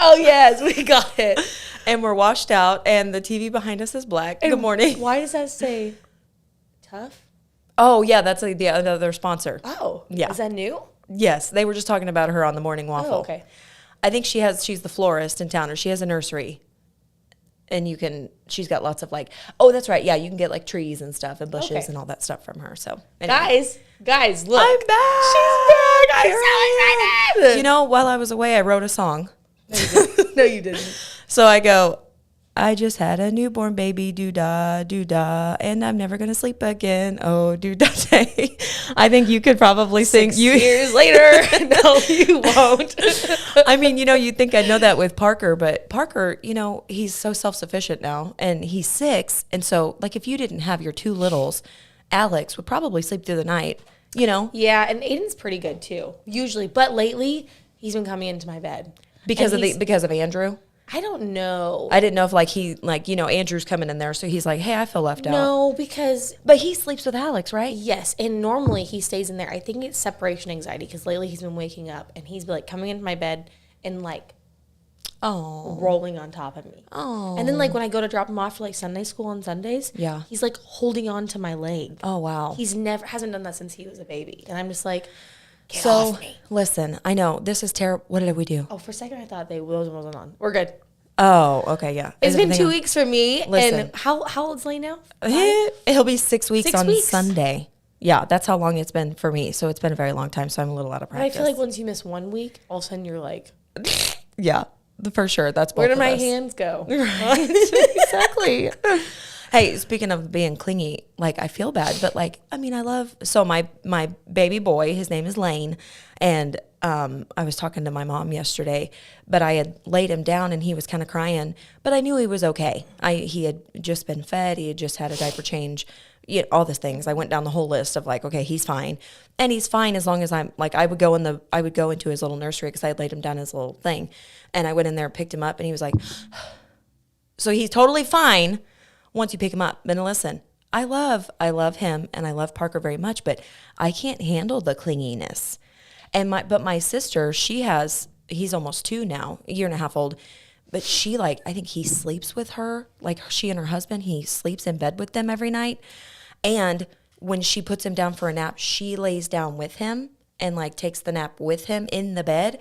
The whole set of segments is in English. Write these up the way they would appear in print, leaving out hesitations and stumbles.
Oh, yes, we got it. And we're washed out, and the TV behind us is black. And good morning. Why does that say tough? Oh, yeah, that's the another sponsor. Oh, yeah. Is that new? Yes, they were just talking about her on the morning waffle. Oh, okay. I think she's the florist in town, or she has a nursery. And she's got lots of that's right. Yeah, you can get like trees and stuff and bushes and all that stuff from her. So anyway. Guys, look. I'm back. She's back. I'm so excited. You know, while I was away, I wrote a song. No, you didn't. So I go, I just had a newborn baby, doo-dah, doo-dah, and I'm never going to sleep again. Oh, doo-dah day. I think you could probably sing. 6 years later. No, you won't. I mean, you'd think I'd know that with Parker, but Parker, he's so self-sufficient now, and he's 6. And so, if you didn't have your 2 littles, Alex would probably sleep through the night, Yeah, and Aiden's pretty good, too, usually. But lately, he's been coming into my bed. Because of Andrew? I don't know. I didn't know if Andrew's coming in there, so he's like, hey, I feel left out. No, because... But he sleeps with Alex, right? Yes, and normally he stays in there. I think it's separation anxiety, because lately he's been waking up, and he's coming into my bed and rolling on top of me. Oh. And then when I go to drop him off for Sunday school on Sundays, yeah, he's holding on to my leg. Oh, wow. He's hasn't done that since he was a baby. And I'm just like... Get off me. Listen, I know this is terrible. What did we do? Oh, for a second I thought wasn't on. We're good. Oh, okay, yeah. It's been 2 weeks for me. Listen. And how old's Lane now? He'll be 6 weeks 6 on weeks? Sunday. Yeah, that's how long it's been for me. So it's been a very long time. So I'm a little out of practice. But I feel once you miss 1 week, all of a sudden you're like, yeah, for sure. That's both where do of my us. hands go? Right. Exactly. Hey, speaking of being clingy, I feel bad, but I love, so my baby boy, his name is Lane, and I was talking to my mom yesterday, but I had laid him down and he was kind of crying, but I knew he was okay. He had just been fed, he had just had a diaper change, all these things. I went down the whole list of okay, he's fine, and he's fine as long as I'm I would go into his little nursery because I had laid him down in his little thing, and I went in there and picked him up, and he was like, so he's totally fine once you pick him up. But listen, I love him and I love Parker very much, but I can't handle the clinginess. And my sister, he's almost 2 now, a year and a half old, but she I think he sleeps with her, she and her husband, he sleeps in bed with them every night. And when she puts him down for a nap, she lays down with him and takes the nap with him in the bed.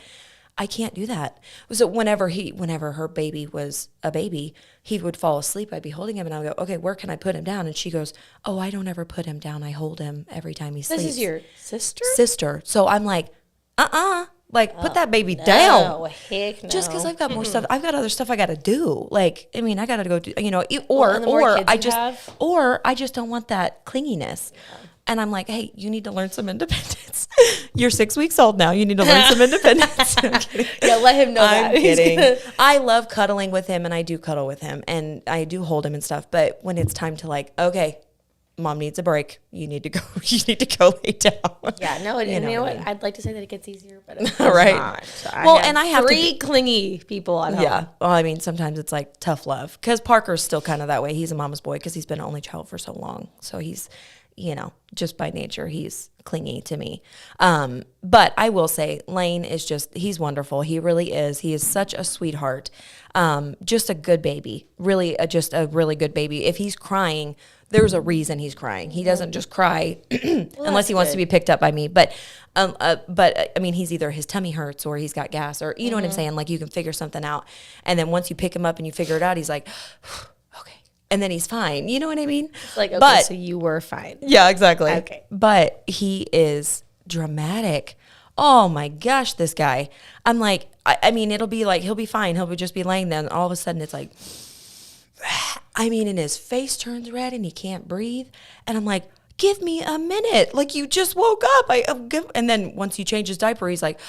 I can't do that. So whenever her baby was a baby, he would fall asleep. I'd be holding him and I would go, okay, where can I put him down? And she goes, oh, I don't ever put him down. I hold him every time he sleeps. This is your sister? Sister. So I'm like, put that baby down. No, heck no. Just because I've got more stuff. I've got other stuff I got to do. I got to go do, or I just don't want that clinginess. Yeah. And I'm like, hey, you need to learn some independence. You're 6 weeks old now. You need to learn some independence. I'm kidding. Yeah, let him know that. I'm kidding. I love cuddling with him, and I do cuddle with him, and I do hold him and stuff. But when it's time to okay, mom needs a break. You need to go. You need to go lay down. Yeah, no. You know what? I'd like to say that it gets easier, but it's right. not. So I have 3 clingy people at home. Yeah. Well, sometimes it's tough love because Parker's still kind of that way. He's a mama's boy because he's been an only child for so long. So he's, just by nature, he's clingy to me. But I will say Lane is he's wonderful. He really is. He is such a sweetheart. Just a good baby. Really, just a really good baby. If he's crying, there's a reason he's crying. He doesn't just cry unless he wants to be picked up by me. But he's either his tummy hurts or he's got gas or, you know what I'm saying? You can figure something out. And then once you pick him up and you figure it out, he's like, okay. And then he's fine. You know what I mean? Okay, so you were fine. Yeah, exactly. Okay. But he is dramatic. Oh my gosh, this guy. I'm like, it'll be he'll be fine. He'll just be laying there and all of a sudden it's and his face turns red and he can't breathe. And I'm like, give me a minute. You just woke up. And then once you change his diaper, he's like,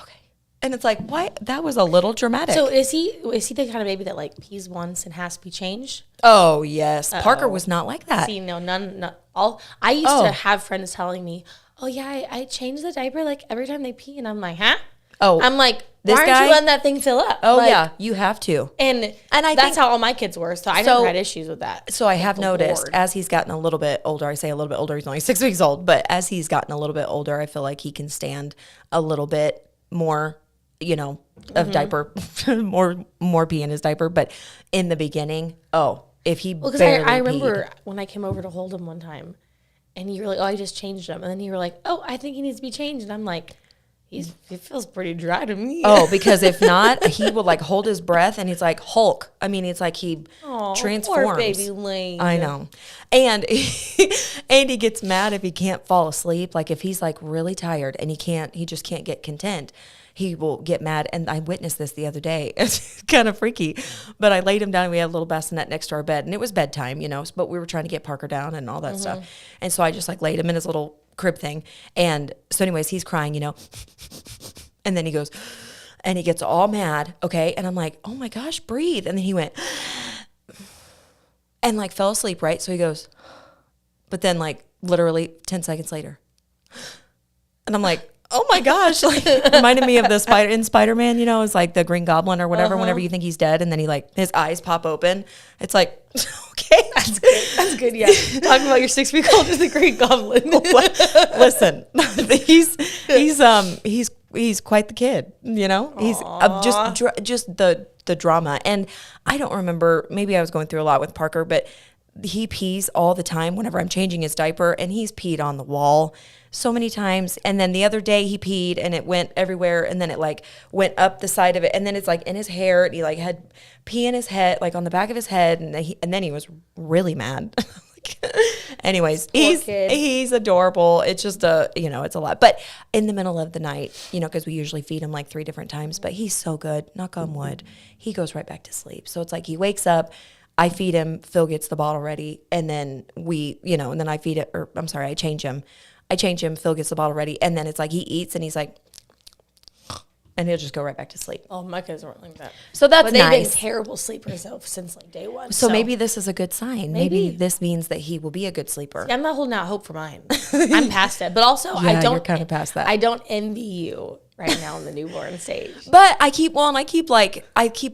okay. And it's like, why? That was a little dramatic. So is he the kind of baby that pees once and has to be changed? Oh, yes. Uh-oh. Parker was not like that. See, no, none, all. I used to have friends telling me, oh yeah, I change the diaper every time they pee. And I'm like, huh? Oh, I'm like, why aren't you letting that thing fill up? Oh, yeah, you have to. And that's how all my kids were. So I never had issues with that. So I have noticed as he's gotten a little bit older, I say a little bit older, he's only 6 weeks old, but as he's gotten a little bit older, I feel like he can stand a little bit more, you know, of diaper, more pee in his diaper. But in the beginning, if he because I remember when I came over to hold him one time, and you were like, "Oh, I just changed him," and then you were like, "Oh, I think he needs to be changed," and I'm like, "He feels pretty dry to me." Oh, because if not, he will like hold his breath, and he's like Hulk. I mean, it's like he transforms. Poor baby Lane. I know, and and he gets mad if he can't fall asleep. Like if he's like really tired and he just can't get content. He will get mad. And I witnessed this the other day. It's kind of freaky. But I laid him down. And we had a little bassinet next to our bed. And it was bedtime, you know. But we were trying to get Parker down and all that stuff. And so I just like laid him in his little crib thing. And so anyways, he's crying, you know. And then he goes, and he gets all mad. Okay. And I'm like, oh my gosh, breathe. And then he went, and like fell asleep, right? So he goes, but then like literally 10 seconds later. And I'm like, oh my gosh, like reminded me of the Spider-Man, you know, it's like the Green Goblin or whatever, whenever you think he's dead and then he like, his eyes pop open. It's like, okay. That's good. That's good, yeah. Talking about your 6-week-old is the Green Goblin. Listen, he's quite the kid, you know? He's just the drama. And I don't remember, maybe I was going through a lot with Parker, but he pees all the time whenever I'm changing his diaper, and he's peed on the wall so many times. And then the other day he peed and it went everywhere, and then it like went up the side of it, and then it's like in his hair, and he like had pee in his head, like on the back of his head, and then he was really mad. Anyways, he's adorable. It's just it's a lot. But in the middle of the night, you know, because we usually feed him like 3 different times, but he's so good, knock on wood, he goes right back to sleep. So it's like he wakes up, I feed him, Phil gets the bottle ready, and then and then I feed it, or I'm sorry, I change him, Phil gets the bottle ready, and then it's like he eats and he's like, and he'll just go right back to sleep. Oh, my kids weren't like that. So that's nice. They've been terrible sleepers though since like day one. So maybe this is a good sign. Maybe this means that he will be a good sleeper. See, I'm not holding out hope for mine. I'm past it. But also, you're kind of past that. I don't envy you right now in the newborn stage. But I keep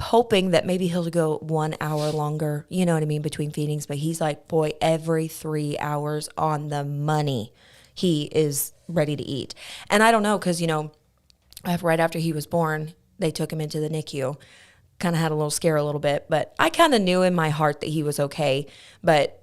hoping that maybe he'll go 1 hour longer, you know what I mean, between feedings. But he's like, boy, every 3 hours on the money, he is ready to eat. And I don't know, because, you know, right after he was born, they took him into the NICU. Kind of had a little scare a little bit, but I kind of knew in my heart that he was okay. But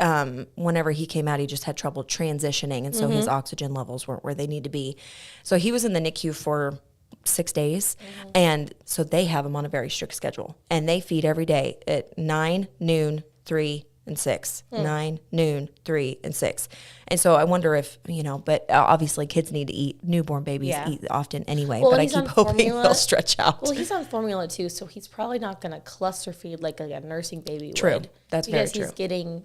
whenever he came out, he just had trouble transitioning, and so his oxygen levels weren't where they need to be. So he was in the NICU for 6 days, and so they have him on a very strict schedule, and they feed every day at 9, noon, 3, and 6. 9, noon, 3, and 6. And so I wonder if, you know, but obviously kids need to eat. Newborn babies eat often anyway, but I keep hoping they'll stretch out. Well, he's on formula too, so he's probably not going to cluster feed like a nursing baby true. would. That's very true. Because he's getting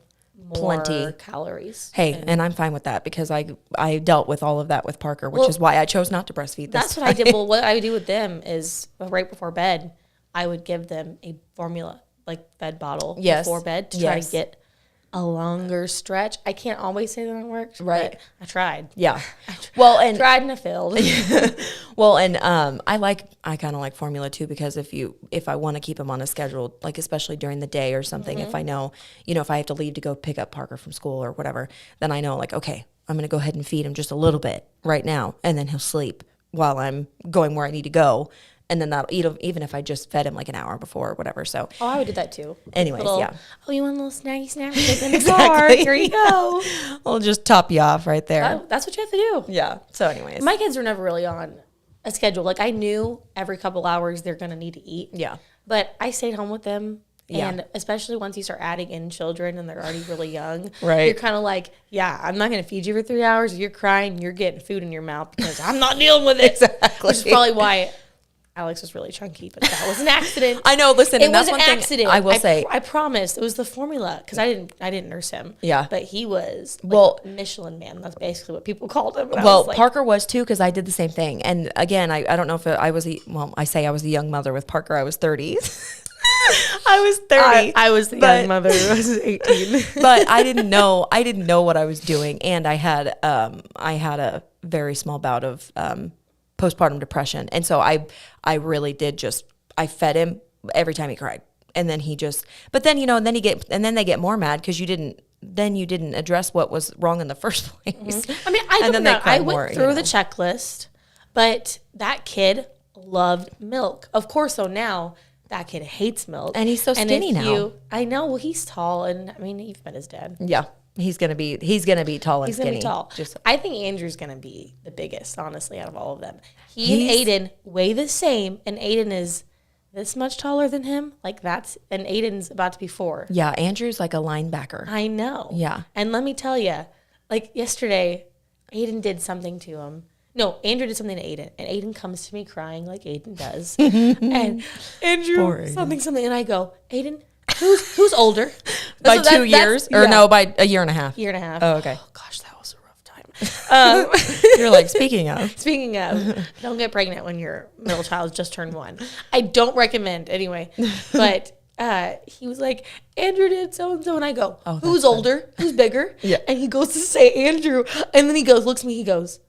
more calories. Hey, and I'm fine with that, because I dealt with all of that with Parker, which is why I chose not to breastfeed this That's what I did. Well, what I would do with them is right before bed, I would give them a formula, like fed bottle before bed to try to get a longer stretch. I can't always say that it worked, right? But I tried. Yeah. Well, and tried and I failed. Well, and I kind of like formula too, because if I want to keep him on a schedule, like especially during the day or something, if I know, you know, if I have to leave to go pick up Parker from school or whatever, then I know like, okay, I'm going to go ahead and feed him just a little bit right now, and then he'll sleep while I'm going where I need to go. And then that'll eat him, even if I just fed him like an hour before or whatever. So I would do that too. Anyways, yeah. Oh, you want a little snaggy snack? Exactly. Here you go. I'll just top you off right there. That's what you have to do. Yeah. So anyways. My kids were never really on a schedule. Like I knew every couple hours they're going to need to eat. Yeah. But I stayed home with them. Yeah. And especially once you start adding in children and they're already really young, right? You're kind of like, yeah, I'm not going to feed you for 3 hours. If you're crying, you're getting food in your mouth because I'm not dealing with it. Exactly. Which is probably why Alex was really chunky, but that was an accident. I know. Listen, it and that's was an one accident. thing I will say. I promised it was the formula because I didn't nurse him. Yeah, but he was like Michelin man. That's basically what people called him. Well, Parker was too, because I did the same thing. And again, I don't know if I was I say I was a young mother with Parker. I was 30. I was 30. I was the young mother. I was 18. But I didn't know what I was doing, and I had a very small bout of postpartum depression, and so I really did I fed him every time he cried, and then but then then they get more mad because you didn't address what was wrong in the first place. I mean, I went through the checklist, but that kid loved milk. Of course, though, now that kid hates milk. And he's so skinny now. I know. Well, he's tall. And I mean, you've met his dad. Yeah. He's gonna be tall and he's skinny. He's gonna be tall. I think Andrew's gonna be the biggest, honestly, out of all of them. He and Aiden weigh the same, and Aiden is this much taller than him. And Aiden's about to be 4. Yeah, Andrew's like a linebacker. I know. Yeah. And let me tell you, like yesterday, Aiden did something to him. No, Andrew did something to Aiden, and Aiden comes to me crying like Aiden does. And Andrew, something, and I go, Aiden, who's older? By 2 years? Or no, by a year and a half. Year and a half. Oh, okay. Oh, gosh, that was a rough time. You're like, speaking of, don't get pregnant when your middle child just turned 1. I don't recommend anyway. But he was like, Andrew did so-and-so. And I go, who's older? Who's bigger? Yeah. And he goes to say Andrew. And then he looks at me, he goes,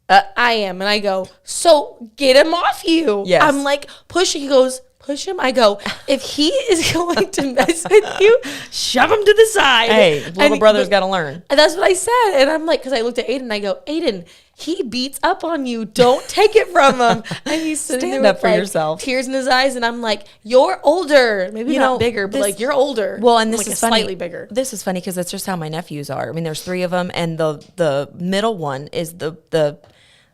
I am. And I go, so get him off you. Yes. I'm like, push. He goes, push him. I go, if he is going to mess with you, shove him to the side. Hey, little brother's got to learn. And that's what I said. And I'm like, because I looked at Aiden and I go, Aiden, he beats up on you. Don't take it from him. And he's sitting Stand there up with, for like, yourself. Tears in his eyes. And I'm like, you're older. Maybe not bigger, but like you're older. Well, and this like is funny. Slightly bigger. This is funny because that's just how my nephews are. I mean, there's 3 of them, and the middle one is the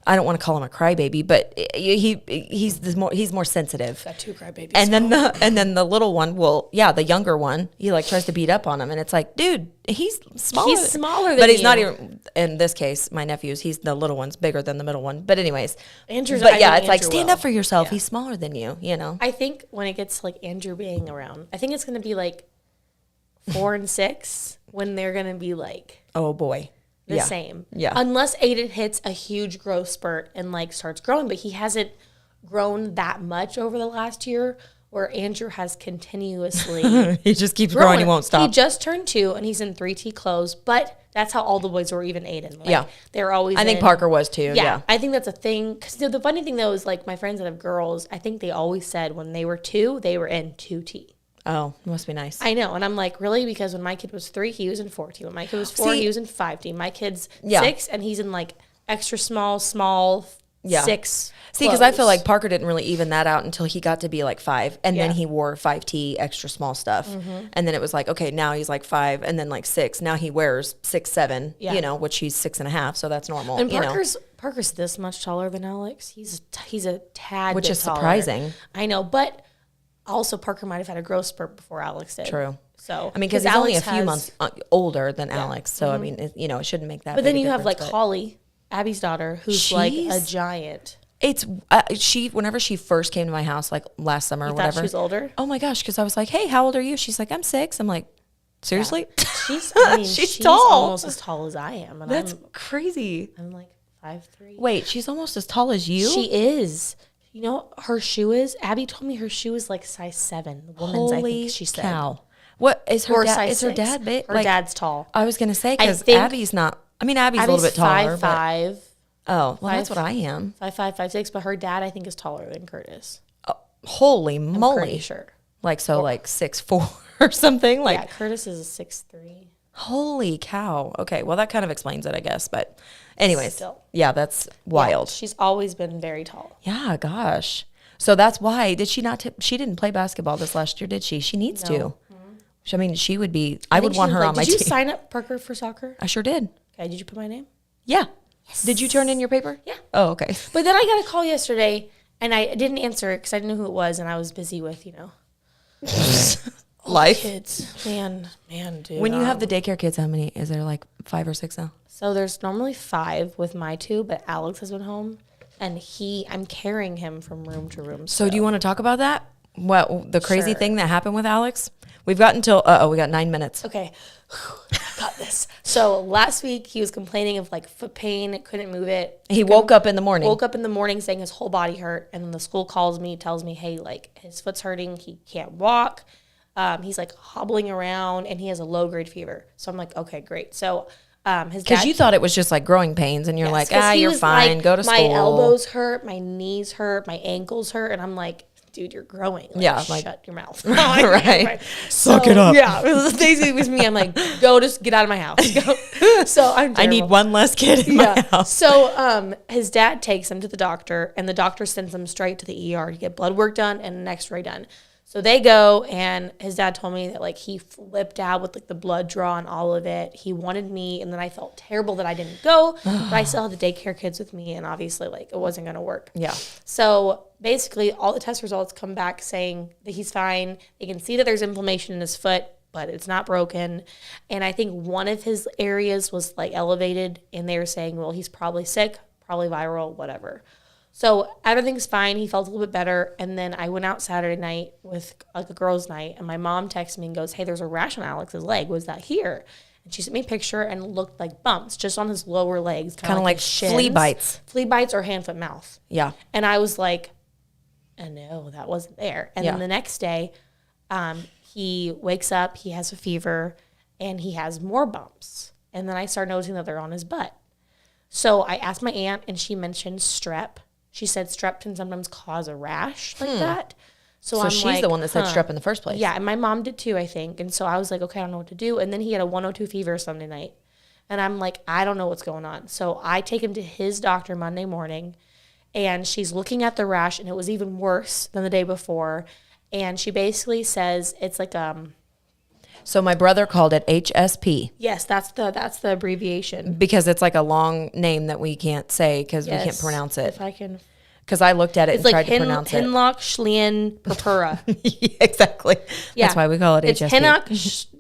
I don't want to call him a crybaby, but he's more sensitive. Got 2 crybabies. And then the little one the younger one, he like tries to beat up on him, and it's like, dude, he's smaller. He's smaller than but he's you. not even. In this case, my nephew's, he's the little one's bigger than the middle one. But anyways, Andrew's. But yeah, it's like stand up for yourself. Yeah. He's smaller than you. You know. I think when it gets like Andrew being around, I think it's going to be like 4 and 6 when they're going to be like, oh boy. The same. Yeah. Unless Aiden hits a huge growth spurt and like starts growing, but he hasn't grown that much over the last year, where Andrew has continuously he just keeps growing. He won't stop. He just turned 2 and he's in 3T clothes, but that's how all the boys were, even Aiden. Like, they're always I think Parker was too. Yeah. I think that's a thing. Because the funny thing though is like my friends that have girls, I think they always said when they were 2, they were in 2T. Oh, must be nice. I know. And I'm like, really? Because when my kid was 3, he was in 4T. When my kid was 4, he was in 5T. My kid's 6, and he's in like extra small, 6. See, because I feel like Parker didn't really even that out until he got to be like 5. And then he wore 5T extra small stuff. Mm-hmm. And then it was like, okay, now he's like 5 and then like 6. Now he wears 6, 7, which he's 6.5. So that's normal. And Parker's this much taller than Alex. He's a tad which bit is taller. Surprising. I know, but also Parker might have had a growth spurt before Alex did. True. So I mean, because he's only a few months older than Alex. So I mean, it shouldn't make that. But then you have like Holly, Abby's daughter, who's like a giant. It's whenever she first came to my house, like last summer or whatever. She was older. Oh my gosh! Because I was like, "Hey, how old are you?" She's like, "I'm 6." I'm like, "Seriously?" Yeah. She's tall, almost as tall as I am. And that's crazy. I'm like 5'3". Wait, she's almost as tall as you? She is. You know, her shoe is. Abby told me her shoe is like size 7. The woman's, Holy I think she said. Cow! What is her dad? Is her dad big? Her dad's tall. I was gonna say because Abby's not. I mean, Abby's a little bit taller. 5'5". Oh, well, that's what I am. 5'5", 5'6", but her dad I think is taller than Curtis. Oh, holy moly! I'm pretty sure. Like 6'4" or something. Like yeah, Curtis is a 6'3". Holy cow! Okay, well that kind of explains it, I guess. But anyways, yeah, that's wild. Yeah, she's always been very tall. Yeah, gosh. So that's why did she not? She didn't play basketball this last year, did she? She needs to. Mm-hmm. I mean, she would be. I would want her on my team. Did you sign up, Parker, for soccer? I sure did. Okay, did you put my name? Yeah. Yes. Did you turn in your paper? Yeah. Oh, okay. But then I got a call yesterday, and I didn't answer it because I didn't know who it was, and I was busy with, life. Kids. Man, dude. When you have the daycare kids, how many? Is there like 5 or 6 now? So there's normally 5 with my 2, but Alex has been home, and I'm carrying him from room to room. So do you want to talk about that? What the crazy thing that happened with Alex? We've got until we got 9 minutes. Okay, I got this. So last week he was complaining of like foot pain, couldn't move it. He woke up in the morning. Woke up in the morning saying his whole body hurt, and then the school calls me, tells me, hey, like his foot's hurting, he can't walk. He's like hobbling around, and he has a low grade fever. So I'm like, okay, great. So his dad, because you thought it was just like growing pains, and you're like, you're fine, like, go to school. My elbows hurt, my knees hurt, my ankles hurt, and I'm like, dude, you're growing. Like, shut your mouth. Right. Suck it up. Yeah. It was me. I'm like, go, just get out of my house. Go. So I need one less kid in my house. So his dad takes him to the doctor, and the doctor sends him straight to the ER to get blood work done and an x-ray done. So they go, and his dad told me that, like, he flipped out with, like, the blood draw and all of it. He wanted me, and then I felt terrible that I didn't go, but I still had the daycare kids with me, and obviously, like, it wasn't going to work. Yeah. So basically, all the test results come back saying that he's fine. They can see that there's inflammation in his foot, but it's not broken. And I think one of his areas was, like, elevated, and they were saying, well, he's probably sick, probably viral, whatever. So everything's fine. He felt a little bit better. And then I went out Saturday night with, like, a girls' night, and my mom texted me and goes, hey, there's a rash on Alex's leg. Was that here? And she sent me a picture, and it looked like bumps just on his lower legs. Kind of like flea bites. Flea bites or hand, foot, mouth. Yeah. And I was like, oh, no, that wasn't there. And then the next day, he wakes up, he has a fever, and he has more bumps. And then I started noticing that they're on his butt. So I asked my aunt, and she mentioned strep. She said strep can sometimes cause a rash like that. So she's like, the one that said strep in the first place. Yeah, and my mom did too, I think. And so I was like, okay, I don't know what to do. And then he had a 102 fever Sunday night. And I'm like, I don't know what's going on. So I take him to his doctor Monday morning, and she's looking at the rash, and it was even worse than the day before. And she basically says it's like So my brother called it HSP. Yes, that's the abbreviation. Because it's like a long name that we can't say because we can't pronounce it. If I can. Because I looked at it and tried to pronounce it. Hinlock Schlien purpura. Yeah, exactly. Yeah. That's why we call it HSP. It's Hinlock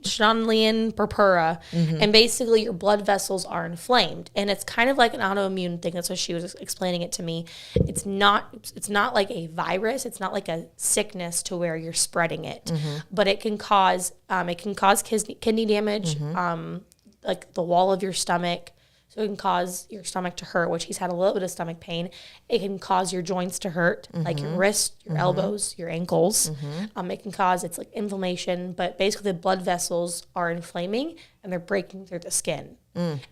Schlien purpura. And basically your blood vessels are inflamed. And it's kind of like an autoimmune thing. That's what she was explaining it to me. It's not like a virus. It's not like a sickness to where you're spreading it. But it can cause kidney damage, like the wall of your stomach. So it can cause your stomach to hurt, which he's had a little bit of stomach pain. It can cause your joints to hurt, like your wrists, your elbows, your ankles. It can cause, it's like inflammation, but basically the blood vessels are inflaming and they're breaking through the skin.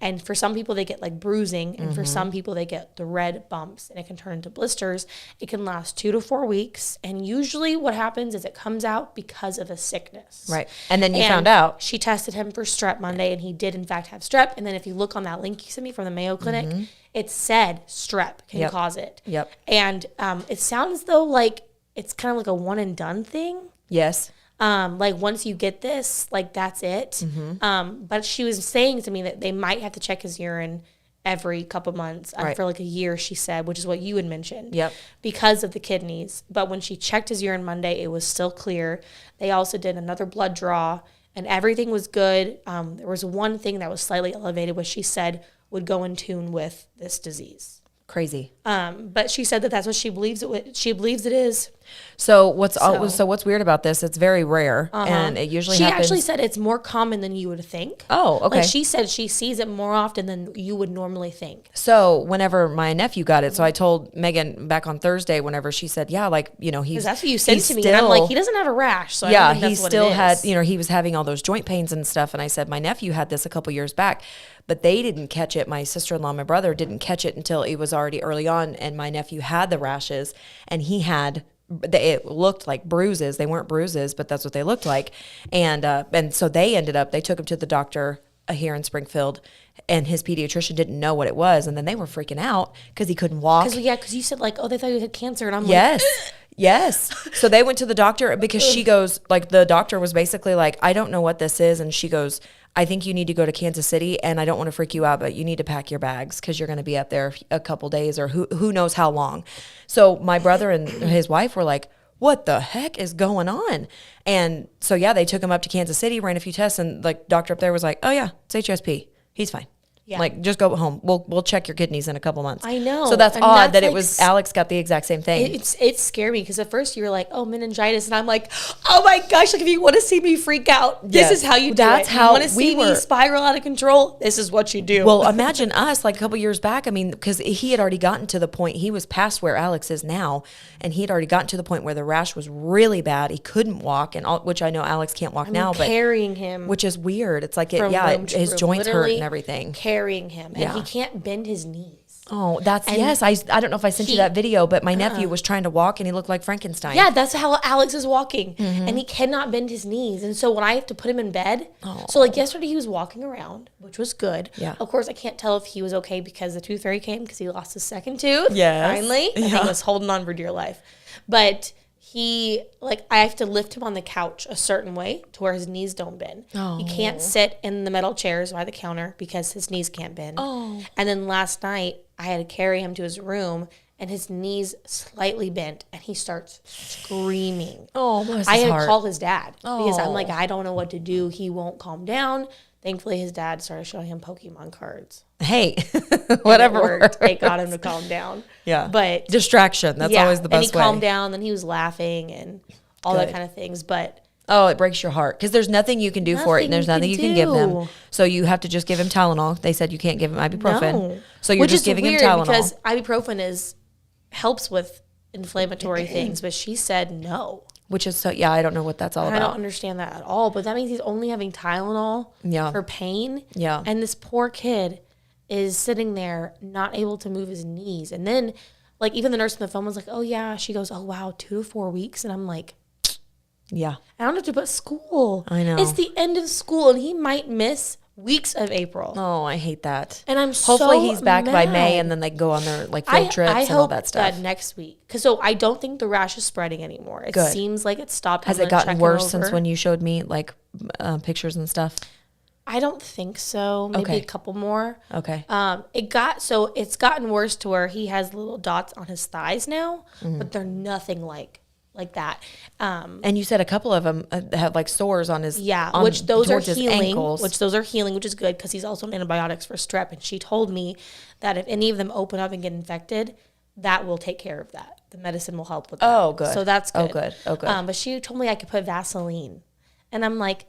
And for some people, they get like bruising, and for some people, they get the red bumps, and it can turn into blisters. It can last 2 to 4 weeks, and usually what happens is it comes out because of a sickness. Right. And then you found out. She tested him for strep Monday, and he did, in fact, have strep. And then if you look on that link you sent me from the Mayo Clinic, it said strep can cause it. Yep. And it sounds, though, like it's kind of like a one-and-done thing. Yes. Like once you get this, like that's it. But she was saying to me that they might have to check his urine every couple months for like a year, she said, which is what you had mentioned. Yep. Because of the kidneys. But when she checked his urine Monday, it was still clear. They also did another blood draw, and everything was good. There was one thing that was slightly elevated, which she said would go in tune with this disease. Crazy. But she said that that's what she believes she believes it is. So what's weird about this? It's very rare, and it usually happens. She actually said it's more common than you would think. Oh, okay. Like she said, she sees it more often than you would normally think. So whenever my nephew got it, so I told Megan back on Thursday, whenever she said, yeah, like, you know, he's, that's what you said to me. And I'm like, he doesn't have a rash. So yeah, I don't think that's he still what it had, is. you know, he was having all those joint pains and stuff. And I said, my nephew had this a couple years back, but they didn't catch it. My sister-in-law, my brother didn't catch it until it was already early on. And my nephew had the rashes, and he had, it looked like bruises. They weren't bruises, but that's what they looked like. And so they took him to the doctor here in Springfield, and his pediatrician didn't know what it was. And then they were freaking out because he couldn't walk. Because you said like, oh, they thought you had cancer. And I'm like, yes. So they went to the doctor because she goes, like, the doctor was basically like, I don't know what this is. And she goes, I think you need to go to Kansas City, and I don't want to freak you out, but you need to pack your bags because you're going to be up there a couple days or who knows how long. So my brother and his wife were like, what the heck is going on? And so, yeah, they took him up to Kansas City, ran a few tests, and like doctor up there was like, oh yeah, it's HSP. He's fine. Yeah. Like, just go home. We'll check your kidneys in a couple months. I know. So that's odd that it was Alex got the exact same thing. It scared me because at first you were like, oh, meningitis. And I'm like, oh my gosh, like if you want to see me freak out, this is how you do that's it. How you want to see me spiral out of control, this is what you do. Well, imagine us like a couple years back. I mean, because he had already gotten to the point, he was past where Alex is now, and he had already gotten to the point where the rash was really bad. He couldn't walk, and which I know Alex can't walk now. But carrying him. Which is weird. It's like, his joints hurt and everything. carrying him, and he can't bend his knees. Oh, yes. I don't know if I sent you that video, but my nephew was trying to walk and he looked like Frankenstein. Yeah, that's how Alex is walking. And he cannot bend his knees. And so when I have to put him in bed, so like yesterday he was walking around, which was good. Yeah. Of course, I can't tell if he was okay because the tooth fairy came because he lost his second tooth. Yes. Finally. I think he was holding on for dear life. But I have to lift him on the couch a certain way to where his knees don't bend. He can't sit in the metal chairs by the counter because his knees can't bend. And then last night, I had to carry him to his room, and his knees slightly bent, and he starts screaming. Oh, bless his I had heart. to call his dad because I'm like, I don't know what to do. He won't calm down. Thankfully, his dad started showing him Pokemon cards. Hey, whatever It worked. It got him to calm down. Yeah. But distraction. That's always the best way. And he calmed down, then he was laughing and all that kind of things. But it breaks your heart because there's nothing you can do for it, and there's nothing you can give them. So you have to just give him Tylenol. They said you can't give him ibuprofen. No. So you're just giving him Tylenol. Because ibuprofen helps with inflammatory things, but she said no. Which is I don't know what that's all about. I don't understand that at all, but that means he's only having Tylenol for pain. Yeah. And this poor kid is sitting there not able to move his knees. And then, like, even the nurse on the phone was like, oh, yeah. She goes, oh, wow, 2 to 4 weeks. And I'm like, yeah. I don't have to put school. I know. It's the end of school, and he might miss weeks of April. Oh, I hate that. And hopefully he's back by May, and then they go on their field trips and all that stuff. I hope that next week, because I don't think the rash is spreading anymore. It seems like it stopped. Has it gotten worse since when you showed me pictures and stuff? I don't think so. Maybe a couple more. Okay. It's gotten worse to where he has little dots on his thighs now, but they're nothing like that. And you said a couple of them have sores on his which those are healing. Ankles. Which those are healing, which is good because he's also on antibiotics for strep. And she told me that if any of them open up and get infected, that will take care of that. The medicine will help with that. Oh, good. So that's good. Oh, good. But she told me I could put Vaseline, and I'm like,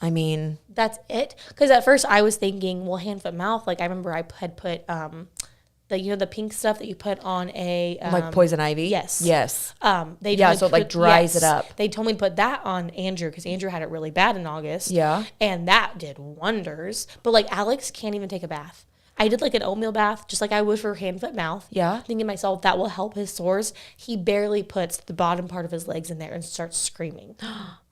I mean, that's it. Because at first I was thinking, well, hand, foot, mouth. Like I remember I had put the pink stuff that you put on a like poison ivy. Yes. So it dries it up. They told me to put that on Andrew because Andrew had it really bad in August. Yeah. And that did wonders. But Alex can't even take a bath. I did an oatmeal bath, just like I would for hand, foot, mouth. Yeah. Thinking to myself, that will help his sores. He barely puts the bottom part of his legs in there and starts screaming.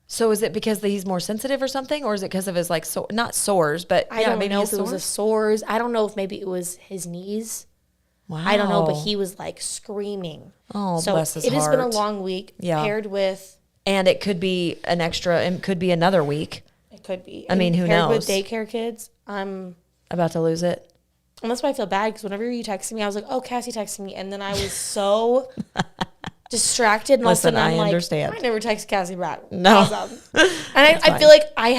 So is it because he's more sensitive or something? Or is it because of his not sores, but I don't know if it was the sores. I don't know if maybe it was his knees. Wow. I don't know, but he was screaming. Oh, so bless his heart. It has been a long week paired with. And it could be it could be another week. It could be. I mean, who knows? With daycare kids, I'm about to lose it. And that's why I feel bad because whenever you texted me, I was like, oh, Cassie texted me. And then I was so distracted. And all of a sudden I'm understand. I never text Cassie back. No. And I feel like I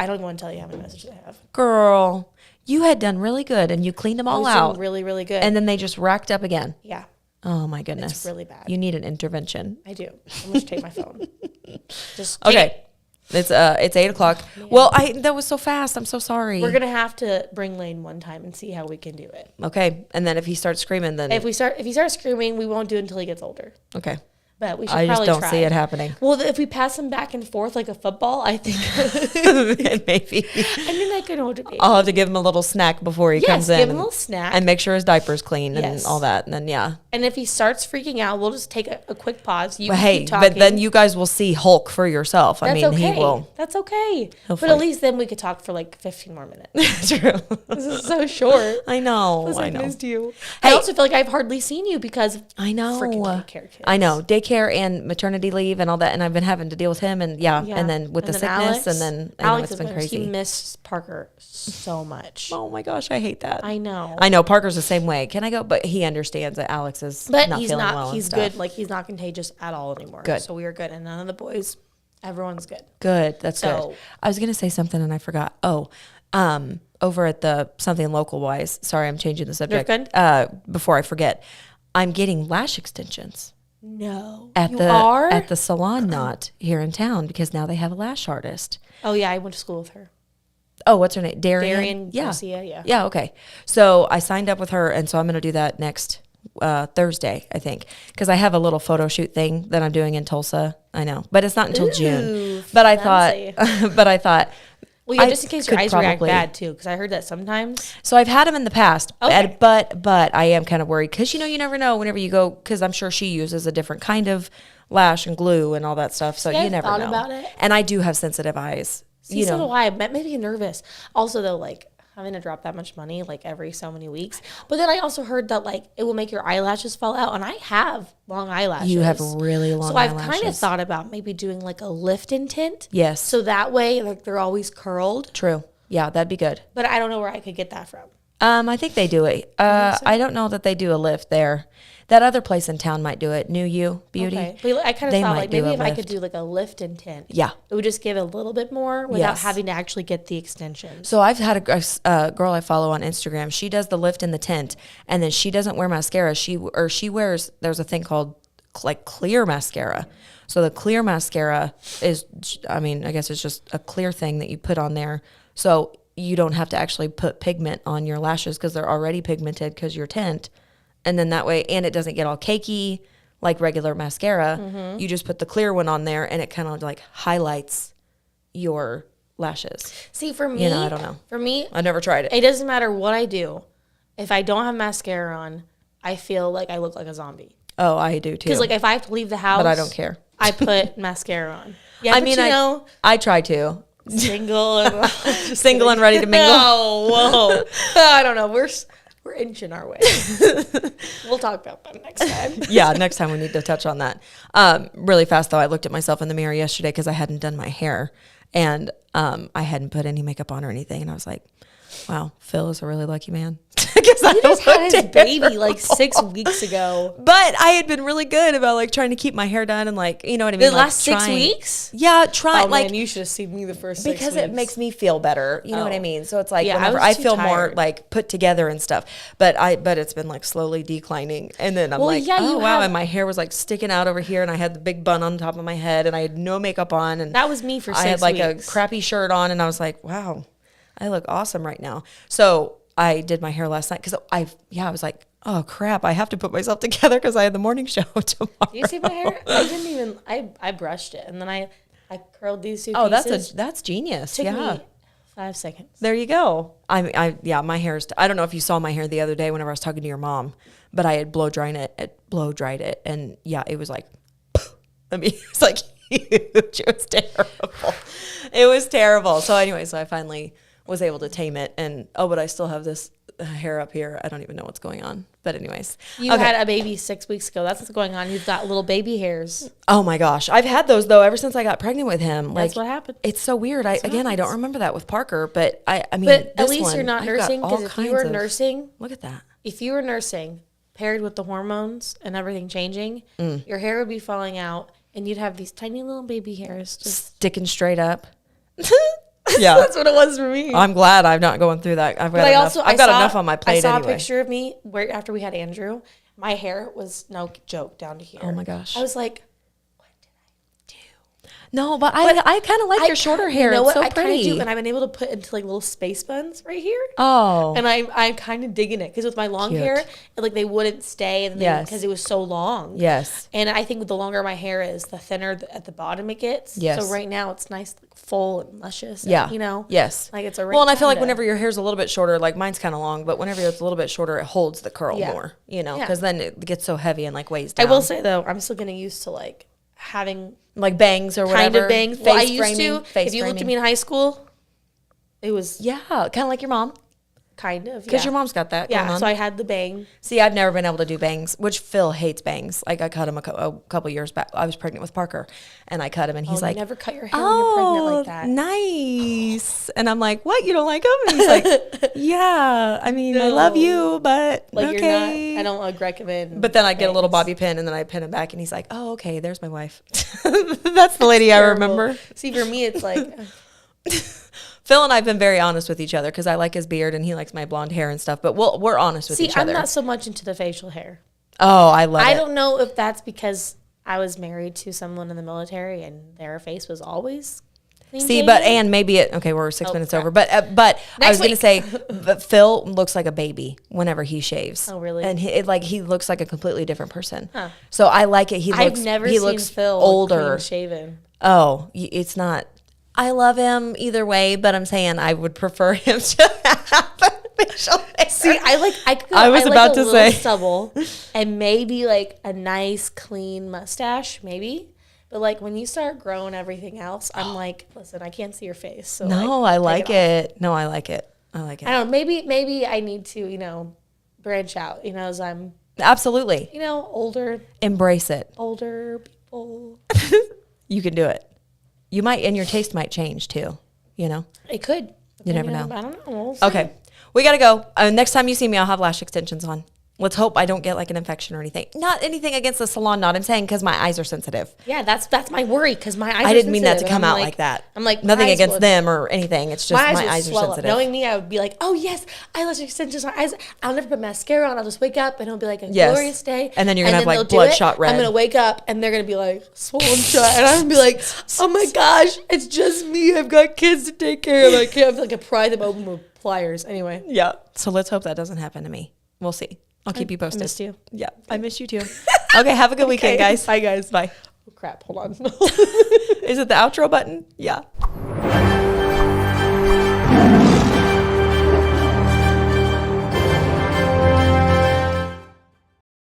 don't even want to tell you how many messages I have. Girl, you had done really good and you cleaned them all out. Really, really good. And then they just racked up again. Yeah. Oh my goodness. It's really bad. You need an intervention. I do. I'm going to take my phone. Just okay. It's 8:00. Yeah. Well, that was so fast. I'm so sorry. We're gonna have to bring Lane one time and see how we can do it. Okay, and then if he starts screaming, then if he starts screaming, we won't do it until he gets older. Okay. But we should probably try. I just don't see it happening. Well, if we pass him back and forth like a football, I think maybe. I mean, I could hold it. I'll have to give him a little snack before he comes in. Give him a little snack and make sure his diaper's clean and all that. And then And if he starts freaking out, we'll just take a quick pause. But then you guys will see Hulk for yourself. That's he will. That's okay. Hopefully. But at least then we could talk for 15 more minutes. True. This is so short. I know. I missed you. Hey, I also feel like I've hardly seen you because I know freaking daycare kids. I know daycare and maternity leave and all that, and I've been having to deal with him and and then with the sickness, Alex, and then Alex it's been crazy. He missed Parker so much. Oh my gosh, I hate that. I know. Parker's the same way. Can I go? But he understands that Alex is not feeling well. He's good. He's not contagious at all anymore. Good. So we are good, and none of the boys. Everyone's good. Good. That's good. I was gonna say something and I forgot. Over at the something local wise. Sorry, I'm changing the subject. Before I forget, I'm getting lash extensions. No, at the salon knot here in town because now they have a lash artist. Oh yeah, I went to school with her. Oh, what's her name? Darian Garcia, yeah. Yeah, okay. So I signed up with her, and so I'm going to do that next Thursday, I think, because I have a little photo shoot thing that I'm doing in Tulsa. I know, but it's not until June. But I thought, Well, yeah, just in case your eyes react bad too, because I heard that sometimes. So I've had them in the past, okay. but I am kind of worried because you never know whenever you go, because I'm sure she uses a different kind of lash and glue and all that stuff. So you never know. About it. And I do have sensitive eyes. So do I. That made me nervous. Also, though, like having to drop that much money like every so many weeks. But then I also heard that like it will make your eyelashes fall out, and I have long eyelashes. You have really long eyelashes. So I've kind of thought about maybe doing like a lift and tint. Yes. So that way, like they're always curled. True. Yeah, that'd be good. But I don't know where I could get that from. I think they do it. I don't know that they do a lift there. That other place in town might do it. New You Beauty. Okay. But I kind of thought like maybe if I could do like a lift and tint. Yeah. It would just give a little bit more without having to actually get the extensions. So I've had a girl I follow on Instagram. She does the lift and the tint, and then she doesn't wear mascara. She wears, there's a thing called like clear mascara. So the clear mascara is, I guess it's just a clear thing that you put on there. So you don't have to actually put pigment on your lashes because they're already pigmented because you're tint. And then that way, and it doesn't get all cakey like regular mascara. Mm-hmm. You just put the clear one on there, and it kind of like highlights your lashes. See, for me, I don't know. For me, I never tried it. It doesn't matter what I do. If I don't have mascara on, I feel like I look like a zombie. Oh, I do too. Because like if I have to leave the house, but I don't care. I put mascara on. Yeah, I try to. Single and ready to mingle. Oh, whoa! I don't know. We're inching our way. We'll talk about that next time. Yeah, next time we need to touch on that. Really fast though, I looked at myself in the mirror yesterday because I hadn't done my hair, and I hadn't put any makeup on or anything, and I was like, wow, Phil is a really lucky man. Because I just had his baby like 6 weeks ago. But I had been really good about like trying to keep my hair done and like, you know what I mean? The last 6 weeks? Yeah, Oh, man, you should have seen me the first 6 weeks. Because it makes me feel better. You know what I mean? So it's like whenever I feel more like put together and stuff. But it's been like slowly declining. And then I'm wow. And my hair was like sticking out over here, and I had the big bun on top of my head, and I had no makeup on. And that was me for 6 weeks. I had like a crappy shirt on, and I was like, wow, I look awesome right now. So I did my hair last night because I was like, oh crap, I have to put myself together because I had the morning show tomorrow. Do you see my hair? I brushed it, and then I curled these two pieces. That's genius. Took me 5 seconds. There you go. My hair's, I don't know if you saw my hair the other day whenever I was talking to your mom, but I had blow dried it, and yeah, it was like, it's like huge. It was terrible. It was terrible. So anyway, I finally was able to tame it, and but I still have this hair up here. I don't even know what's going on. But anyways. You had a baby 6 weeks ago. That's what's going on. You've got little baby hairs. Oh my gosh. I've had those though ever since I got pregnant with him. That's what happened. It's so weird. I don't remember that with Parker, but I mean, but at least you're not nursing, because if you were nursing, look at that. If you were nursing paired with the hormones and everything changing, your hair would be falling out, and you'd have these tiny little baby hairs just sticking straight up. Yeah, that's what it was for me. I'm glad I'm not going through that. I've got enough on my plate. I saw anyway. A picture of me where after we had Andrew, my hair was no joke down to here. Oh my gosh! I was like, what did I do? No, but I kind of like your shorter hair. You know what? It's so pretty. Do, and I've been able to put into like little space buns right here. Oh, and I'm kind of digging it because with my long hair, like they wouldn't stay, and because it was so long. Yes. And I think the longer my hair is, the thinner at the bottom it gets. Yes. So right now it's nice, like, full and luscious. Yeah. And, Yes. Like it's a well, and I feel like whenever your hair's a little bit shorter, like mine's kind of long, but whenever it's a little bit shorter, it holds the curl more. Because then it gets so heavy and like weighs down. I will say though, I'm still getting used to like having like bangs or whatever. Kind of bangs. Well, I used to. If you looked at me in high school, it was kind of like your mom. Kind of, because your mom's got that. Yeah, going on. So I had the bang. See, I've never been able to do bangs, which Phil hates bangs. Like I cut him a couple years back. I was pregnant with Parker, and I cut him, and he's like, "You never cut your hair when you're pregnant like that." Nice. And I'm like, "What? You don't like him?" And he's like, "Yeah. I mean, I love you, but like okay." You're not. I don't recommend. But then I get a little bobby pin, and then I pin him back, and he's like, "Oh, okay. There's my wife." That's the lady I remember. See, for me, it's like. Phil and I have been very honest with each other because I like his beard and he likes my blonde hair and stuff. But we're honest with each other. I'm not so much into the facial hair. Oh, I love it. I don't know if that's because I was married to someone in the military and their face was always clean shaven. And maybe we're 6 minutes over. But I was going to say, Phil looks like a baby whenever he shaves. Oh, really? And he looks like a completely different person. Huh. So I like it. I've never seen Phil older. clean shaven. Oh, it's not. I love him either way, but I'm saying I would prefer him to have facial hair. See, I was about to say stubble and maybe like a nice clean mustache, maybe. But like when you start growing everything else, I'm like, listen, I can't see your face. So no, I like it. No, I like it. I like it. I don't know. Maybe I need to, branch out. As I'm absolutely, older. Embrace it. Older people. You can do it. You might, and your taste might change too. It could. You never know. I don't know. We'll okay, we gotta go. Next time you see me, I'll have lash extensions on. Let's hope I don't get like an infection or anything. Not anything against the salon knot. I'm saying because my eyes are sensitive. Yeah, that's my worry because my eyes. I didn't mean that to come out like that. I'm like nothing against them or anything. It's just my eyes are sensitive. Knowing me, I would be like, oh yes, eyelash extensions. I'll never put mascara on. I'll just wake up and it'll be like a glorious day. And then you're gonna have like bloodshot red. I'm gonna wake up and they're gonna be like swollen shut, and I'm gonna be like, oh my gosh, it's just me. I've got kids to take care of. I can't like pry them open with pliers. Anyway. Yeah. So let's hope that doesn't happen to me. We'll see. I'll keep you posted. I missed you. Yeah, I miss you too. Okay, have a good weekend, guys. Bye, guys. Bye. Oh, crap. Hold on. Is it the outro button? Yeah.